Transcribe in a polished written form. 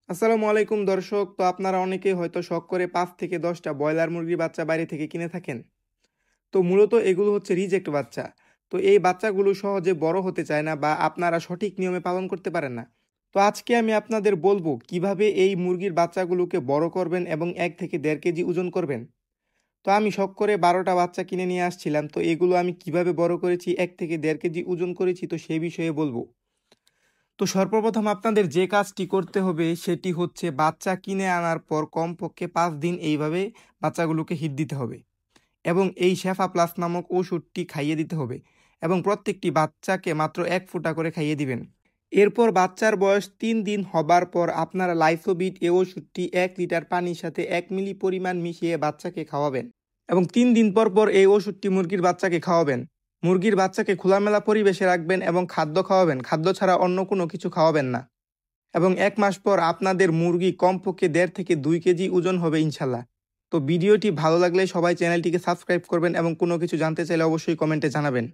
আসসালামু আলাইকুম দর্শক। তো আপনারা অনেকেই হয়তো শখ করে 5 থেকে 10টা ব্রয়লার মুরগির বাচ্চা বাইরে থেকে কিনে থাকেন। তো মূলত এগুলো হচ্ছে রিজেক্ট বাচ্চা। তো এই বাচ্চাগুলো সহজে বড় হতে চায় না বা আপনারা সঠিক নিয়মে পালন করতে পারেন না। তো আজকে আমি আপনাদের বলবো কিভাবে এই মুরগির বাচ্চাগুলোকে বড় করবেন এবং 1 থেকে 1.5 কেজি ওজন করবেন। তো আমি শখ করে 12টা বাচ্চা কিনে নিয়ে আসছিলাম, তো এগুলো আমি কিভাবে বড় করেছি, 1 থেকে 1.5 কেজি ওজন করেছি, তো সেই বিষয়ে বলবো। তো সর্বপ্রথম আপনাদের যে কাজটি করতে হবে সেটি হচ্ছে বাচ্চা কিনে আনার পর কমপক্ষে 5 দিন এইভাবে বাচ্চাগুলোকে হিট দিতে হবে এবং এই শেফা প্লাস নামক ওষুধটি খাইয়ে দিতে হবে এবং প্রত্যেকটি বাচ্চাকে মাত্র 1 ফোঁটা করে খাইয়ে দিবেন। এরপর বাচ্চার বয়স 3 দিন হবার পর আপনারা লাইফোবিট এই ওষুধটি 1 লিটার পানির সাথে 1 মিলি পরিমাণ মিশিয়ে বাচ্চাকে খাওয়াবেন এবং 3 দিন পর পর এই ওষুধটি মুরগির বাচ্চাকে খাওয়াবেন। মুরগির বাচ্চাকে খোলামেলা পরিবেশে রাখবেন এবং খাদ্য খাওয়াবেন, খাদ্য ছাড়া অন্য কোনো কিছু খাওয়াবেন না। এবং 1 মাস পর আপনাদের মুরগি কমপক্ষে 1.5 থেকে 2 কেজি ওজন হবে ইনশাল্লাহ। তো ভিডিওটি ভালো লাগলে সবাই চ্যানেলটিকে সাবস্ক্রাইব করবেন এবং কোনো কিছু জানতে চাইলে অবশ্যই কমেন্টে জানাবেন।